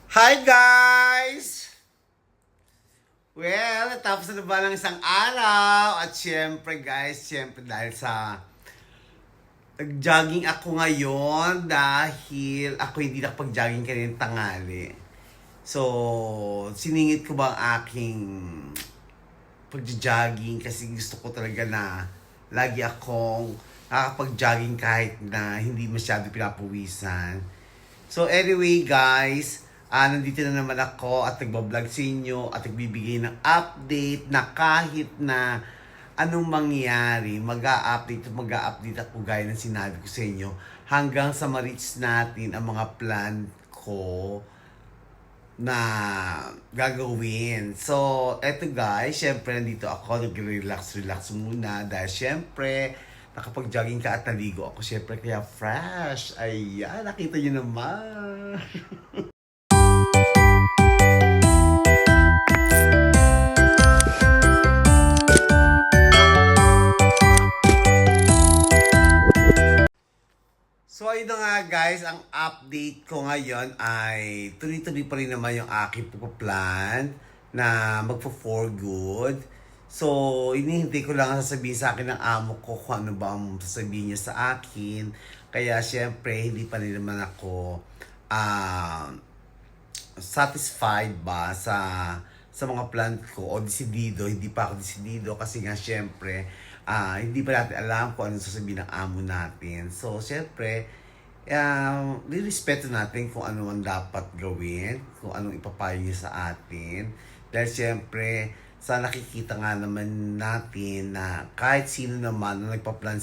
Hi guys! Well, natapos na ba ng isang araw? At syempre guys, syempre dahil sa nag-jogging ako ngayon dahil ako hindi nakapag-jogging kanina tanghali. So, siningit ko ba ang aking pag-jogging kasi gusto ko talaga na lagi akong nakakapag-jogging kahit na hindi masyado pinapawisan. So anyway guys, nandito na naman ako at nagbablog sa inyo at nagbibigay ng update na kahit na anong mangyari, mag-a-update ako gaya ng sinabi ko sa inyo hanggang sa ma-reach natin ang mga plan ko na gagawin. So, eto guys, syempre nandito ako, nag-relax muna dahil syempre nakapag-jogging ka at naligo ako, syempre kaya fresh. Ayan, nakita nyo naman. So ayun na nga guys, ang update ko ngayon ay tuloy-tuloy pa rin naman yung aking plan na magpo-for good. So, hinihintay ko lang sasabihin sa akin ng amo ko kung ano ba ang sasabihin niya sa akin. Kaya syempre, hindi pa rin naman ako satisfied ba sa mga plan ko o desidido. Hindi pa ako desidido kasi nga syempre, hindi pa natin alam kung ano sasabihin ng amo natin. So, syempre, nirespeto natin kung ano ang dapat gawin, kung anong ipapayo niya sa atin. Dahil syempre, sa nakikita nga naman natin na kahit sino naman na nagpa-plan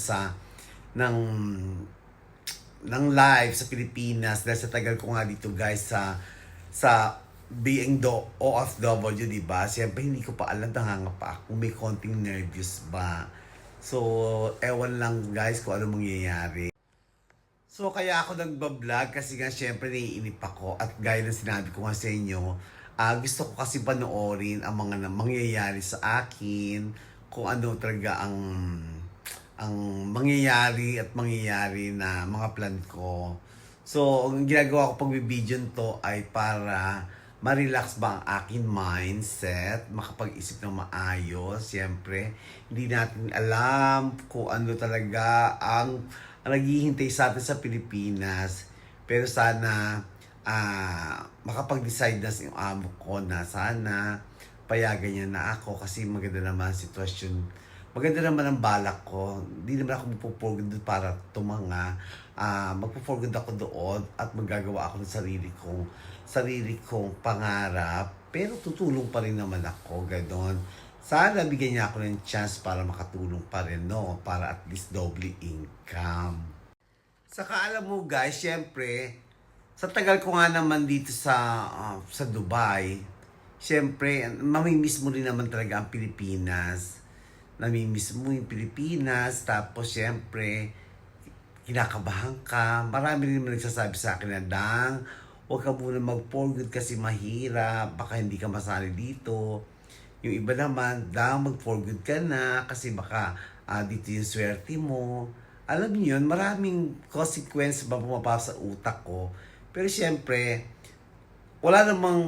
ng live sa Pilipinas dahil sa tagal ko nga dito guys sa being OFW, di ba? Siyempre hindi ko pa alam, nanganga pa ako, may konting nervous ba. So, ewan lang guys kung ano mangyayari. So, kaya ako nagbablog kasi nga syempre naiinip ako at gaya ng sinabi ko nga sa inyo, gusto ko kasi panoorin ang mga mangyayari sa akin, kung ano talaga ang mangyayari na mga plan ko. So, ang ginagawa ko pag video to ay para ma-relax ba ang aking mindset, makapag-isip ng maayos. Siyempre, hindi natin alam kung ano talaga ang naghihintay sa atin sa Pilipinas. Pero sana makapag-decide na yung amo ko na sana payagan niya na ako kasi maganda naman ang sitwasyon. Maganda naman ang balak ko. Hindi naman ako magpo-forward doon para tumanga. Magpo-forward ako doon at magagawa ako ng sarili kong pangarap. Pero tutulong pa rin naman ako, ganon. Sana bigyan niya ako ng chance para makatulong pa rin, no? Para at least double income. Saka alam mo guys, syempre, sa tagal ko nga naman dito sa Dubai, syempre, mamimiss mo rin naman talaga ang Pilipinas. Namimiss mo yung Pilipinas, tapos syempre, kinakabahan ka. Marami rin naman nagsasabi sa akin na, Dang, huwag ka muna mag-for good kasi mahirap, baka hindi ka masali dito. Yung iba naman, Dang, mag-for good ka na kasi baka dito yung swerte mo. Alam niyo yun, maraming consequence ba pumapasok sa utak ko. Pero siyempre, wala namang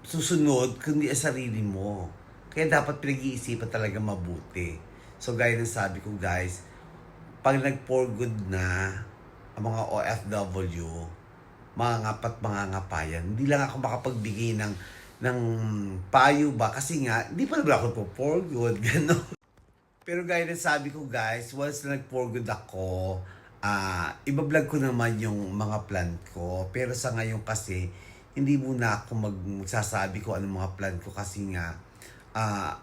susunod kundi ang sarili mo. Kaya dapat pinag-iisipan talaga mabuti. So gaya ng sabi ko guys, pag nag-for good na ang mga OFW, mga ngapayan, hindi lang ako makapagbigay ng payo ba kasi nga, hindi pa naman ako po for good, gano'n. Pero gaya ng sabi ko guys, once na nag-for good ako, ibablog ko naman yung mga plan ko. Pero sa ngayon kasi, hindi muna ako magsasabi ko anong mga plan ko kasi nga,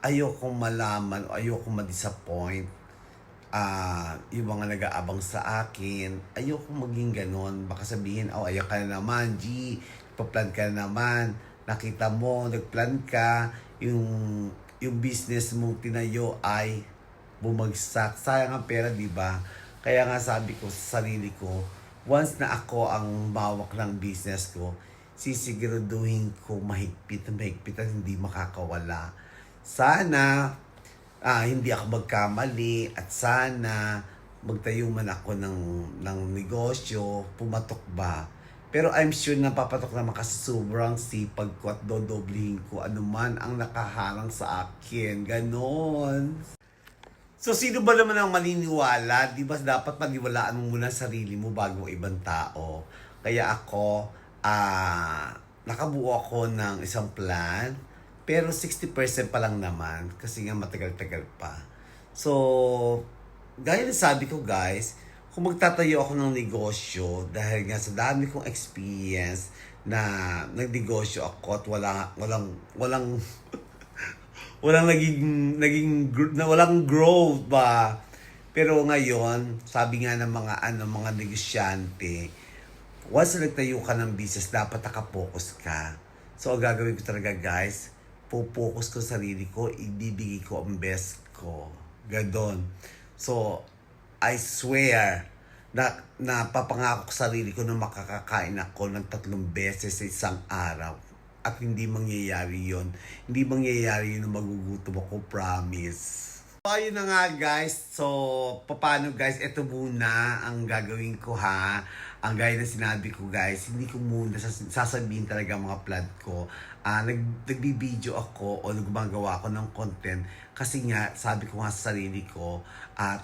ayokong malaman o ayokong ma-disappoint yung mga nag-aabang sa akin. Ayokong maging ganon. Baka sabihin, ayaw ka na naman, G, pa-plan ka na naman. Nakita mo, nag-plan ka, yung business mong tinayo ay bumagsak. Sayang ang pera, di ba? Kaya nga sabi ko sa sarili ko, once na ako ang bawak ng business ko, sisiguraduhin ko mahigpit at hindi makakawala. Sana hindi ako magkamali at sana magtayo man ako ng negosyo, pumatok ba. Pero I'm sure na papatok naman kasi sobrang sipag ko at dodoblihin ko anuman ang nakaharang sa akin. Ganon. So, sino ba naman ang maniniwala? Di ba dapat paniwalaan mo muna sarili mo bago ibang tao? Kaya ako, nakabuo ako ng isang plan, pero 60% pa lang naman kasi nga matagal-tagal pa. So, gaya na sabi ko guys, kung magtatayo ako ng negosyo dahil nga sa dami kong experience na nagnegosyo ako at walang walang growth ba. Pero ngayon, sabi nga ng mga negosyante, once na nagtayo ka ng business, dapat nakapokus ka. So, ang gagawin ko talaga guys, pupokus ko sa sarili ko, ibibigay ko ang best ko. Gadon. So, I swear, na papangako ko sa sarili ko na makakakain ako ng 3 beses sa isang araw. At hindi mangyayari yon. Hindi mangyayari yun na magugutom ako, promise. So, ayun na nga guys. So, paano guys? Ito muna ang gagawin ko ha. Ang gaya na sinabi ko guys, hindi ko muna sasabihin talaga ang mga plan ko. Nagbibideo ako o gumagawa ako ng content kasi nga, sabi ko nga sa sarili ko,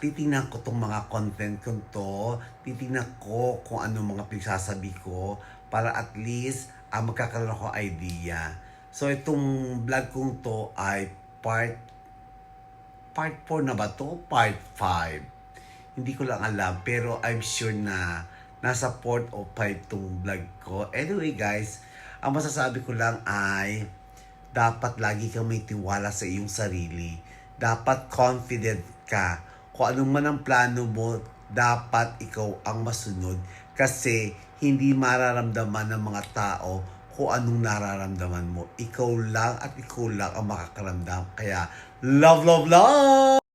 titingnan ko tong mga content ko to, titingnan ko kung ano mga pinagsasabi ko para at least magkakaroon ako idea. So, itong vlog kong to ay part 4 na ba to? Part 5. Hindi ko lang alam, pero I'm sure na nasa 4 o 5 tong vlog ko. Anyway guys, ang masasabi ko lang ay dapat lagi kang may tiwala sa iyong sarili. Dapat confident ka. Kung anong man ang plano mo, dapat ikaw ang masunod. Kasi hindi mararamdaman ng mga tao kung anong nararamdaman mo. Ikaw lang at ikaw lang ang makakaramdam. Kaya, love, love, love!